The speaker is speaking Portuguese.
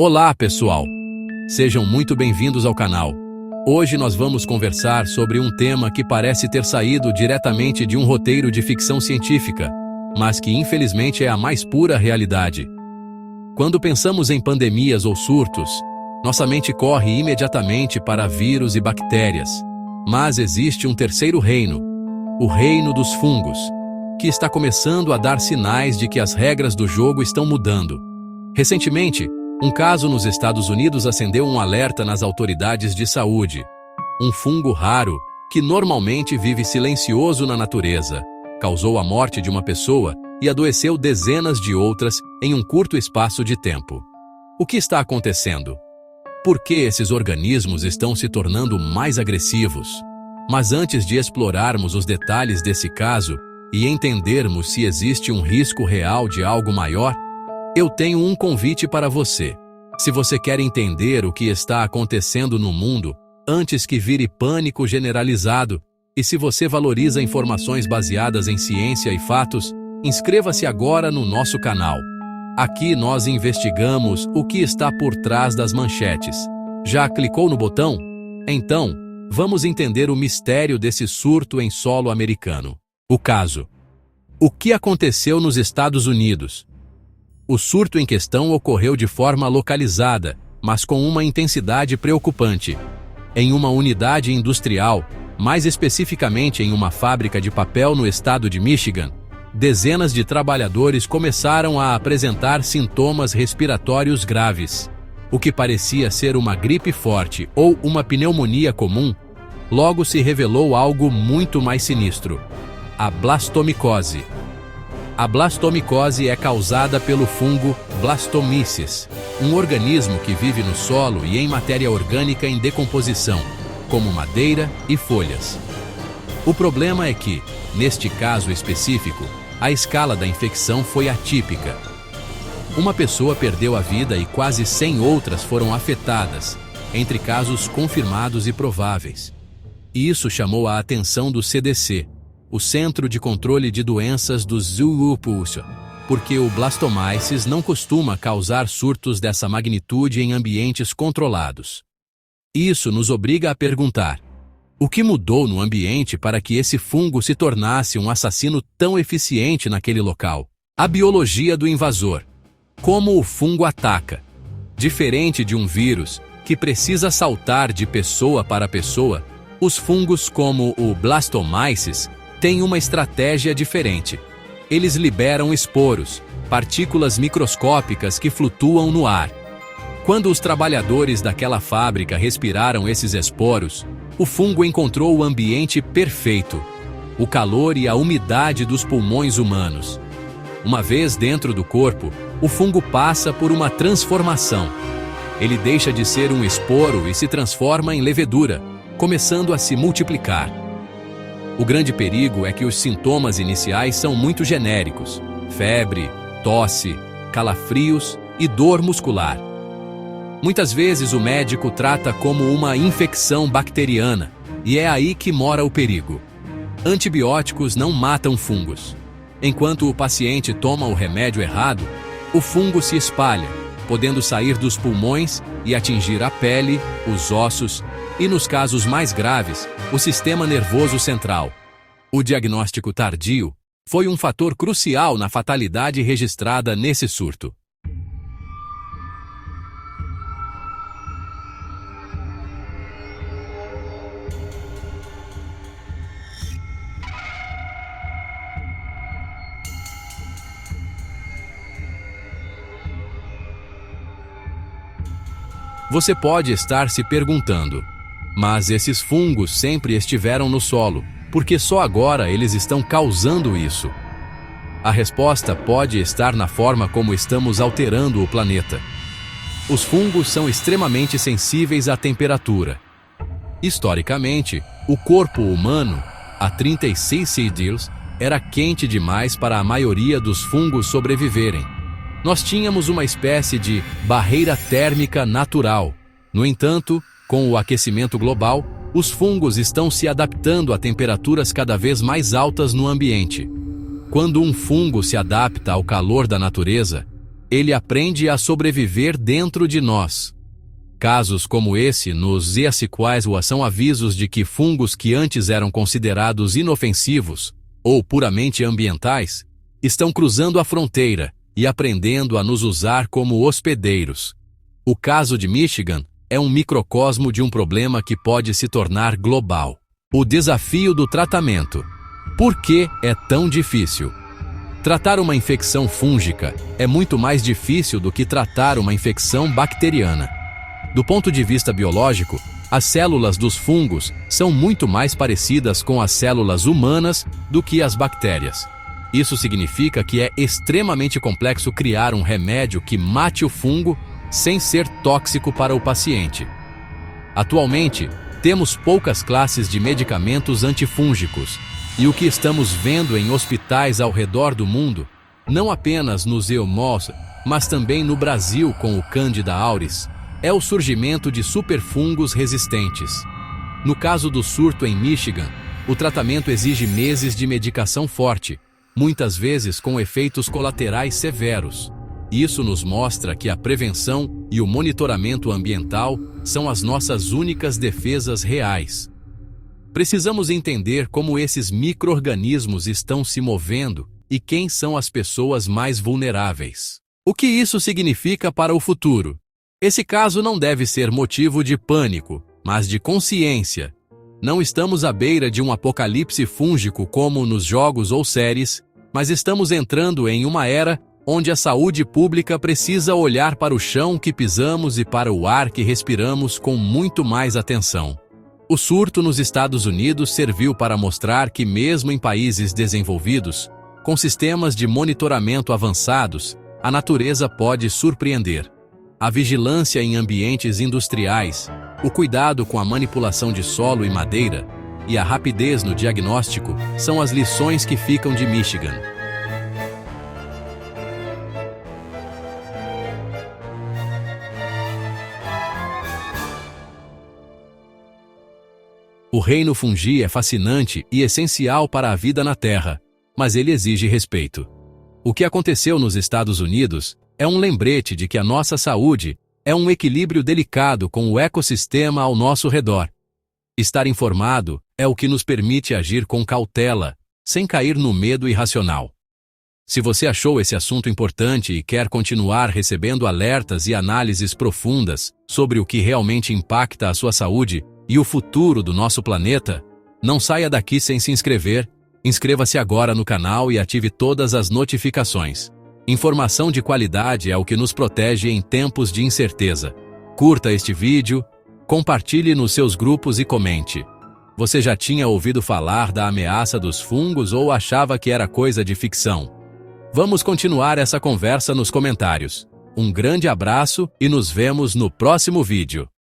Olá, pessoal! Sejam muito bem-vindos ao canal. Hoje nós vamos conversar sobre um tema que parece ter saído diretamente de um roteiro de ficção científica, mas que infelizmente é a mais pura realidade. Quando pensamos em pandemias ou surtos, nossa mente corre imediatamente para vírus e bactérias. Mas existe um terceiro reino, o reino dos fungos, que está começando a dar sinais de que as regras do jogo estão mudando. Recentemente, um caso nos Estados Unidos acendeu um alerta nas autoridades de saúde. Um fungo raro, que normalmente vive silencioso na natureza, causou a morte de uma pessoa e adoeceu dezenas de outras em um curto espaço de tempo. O que está acontecendo? Por que esses organismos estão se tornando mais agressivos? Mas antes de explorarmos os detalhes desse caso e entendermos se existe um risco real de algo maior, eu tenho um convite para você. Se você quer entender o que está acontecendo no mundo antes que vire pânico generalizado, e se você valoriza informações baseadas em ciência e fatos, inscreva-se agora no nosso canal. Aqui nós investigamos o que está por trás das manchetes. Já clicou no botão? Então, vamos entender o mistério desse surto em solo americano. O caso. O que aconteceu nos Estados Unidos? O surto em questão ocorreu de forma localizada, mas com uma intensidade preocupante. Em uma unidade industrial, mais especificamente em uma fábrica de papel no estado de Michigan, dezenas de trabalhadores começaram a apresentar sintomas respiratórios graves. O que parecia ser uma gripe forte ou uma pneumonia comum, logo se revelou algo muito mais sinistro: a blastomicose. A blastomicose é causada pelo fungo Blastomyces, um organismo que vive no solo e em matéria orgânica em decomposição, como madeira e folhas. O problema é que, neste caso específico, a escala da infecção foi atípica. Uma pessoa perdeu a vida e quase 100 outras foram afetadas, entre casos confirmados e prováveis. E isso chamou a atenção do CDC, o Centro de Controle de Doenças do ZUUPUSA, porque o Blastomyces não costuma causar surtos dessa magnitude em ambientes controlados. Isso nos obriga a perguntar: o que mudou no ambiente para que esse fungo se tornasse um assassino tão eficiente naquele local? A biologia do invasor. Como o fungo ataca? Diferente de um vírus, que precisa saltar de pessoa para pessoa, os fungos como o Blastomyces têm uma estratégia diferente. Eles liberam esporos, partículas microscópicas que flutuam no ar. Quando os trabalhadores daquela fábrica respiraram esses esporos, o fungo encontrou o ambiente perfeito: o calor e a umidade dos pulmões humanos. Uma vez dentro do corpo, o fungo passa por uma transformação. Ele deixa de ser um esporo e se transforma em levedura, começando a se multiplicar. O grande perigo é que os sintomas iniciais são muito genéricos: febre, tosse, calafrios e dor muscular. Muitas vezes o médico trata como uma infecção bacteriana, e é aí que mora o perigo. Antibióticos não matam fungos. Enquanto o paciente toma o remédio errado, o fungo se espalha, podendo sair dos pulmões e atingir a pele, os ossos e, nos casos mais graves, o sistema nervoso central. O diagnóstico tardio foi um fator crucial na fatalidade registrada nesse surto. Você pode estar se perguntando: mas esses fungos sempre estiveram no solo, por que só agora eles estão causando isso? A resposta pode estar na forma como estamos alterando o planeta. Os fungos são extremamente sensíveis à temperatura. Historicamente, o corpo humano, há 36 séculos, era quente demais para a maioria dos fungos sobreviverem. Nós tínhamos uma espécie de barreira térmica natural. No entanto, com o aquecimento global, os fungos estão se adaptando a temperaturas cada vez mais altas no ambiente. Quando um fungo se adapta ao calor da natureza, ele aprende a sobreviver dentro de nós. Casos como esse nos quais são avisos de que fungos que antes eram considerados inofensivos ou puramente ambientais estão cruzando a fronteira e aprendendo a nos usar como hospedeiros. O caso de Michigan é um microcosmo de um problema que pode se tornar global. O desafio do tratamento. Por que é tão difícil? Tratar uma infecção fúngica é muito mais difícil do que tratar uma infecção bacteriana. Do ponto de vista biológico, as células dos fungos são muito mais parecidas com as células humanas do que as bactérias. Isso significa que é extremamente complexo criar um remédio que mate o fungo sem ser tóxico para o paciente. Atualmente, temos poucas classes de medicamentos antifúngicos, e o que estamos vendo em hospitais ao redor do mundo, não apenas nos EUMOS, mas também no Brasil com o Candida auris, é o surgimento de superfungos resistentes. No caso do surto em Michigan, o tratamento exige meses de medicação forte, muitas vezes com efeitos colaterais severos. Isso nos mostra que a prevenção e o monitoramento ambiental são as nossas únicas defesas reais. Precisamos entender como esses micro-organismos estão se movendo e quem são as pessoas mais vulneráveis. O que isso significa para o futuro? Esse caso não deve ser motivo de pânico, mas de consciência. Não estamos à beira de um apocalipse fúngico como nos jogos ou séries, mas estamos entrando em uma era onde a saúde pública precisa olhar para o chão que pisamos e para o ar que respiramos com muito mais atenção. O surto nos Estados Unidos serviu para mostrar que mesmo em países desenvolvidos, com sistemas de monitoramento avançados, a natureza pode surpreender. A vigilância em ambientes industriais, o cuidado com a manipulação de solo e madeira e a rapidez no diagnóstico são as lições que ficam de Michigan. O reino fungi é fascinante e essencial para a vida na Terra, mas ele exige respeito. O que aconteceu nos Estados Unidos é um lembrete de que a nossa saúde é um equilíbrio delicado com o ecossistema ao nosso redor. Estar informado é o que nos permite agir com cautela, sem cair no medo irracional. Se você achou esse assunto importante e quer continuar recebendo alertas e análises profundas sobre o que realmente impacta a sua saúde e o futuro do nosso planeta, não saia daqui sem se inscrever. Inscreva-se agora no canal e ative todas as notificações. Informação de qualidade é o que nos protege em tempos de incerteza. Curta este vídeo, compartilhe nos seus grupos e comente. Você já tinha ouvido falar da ameaça dos fungos ou achava que era coisa de ficção? Vamos continuar essa conversa nos comentários. Um grande abraço e nos vemos no próximo vídeo.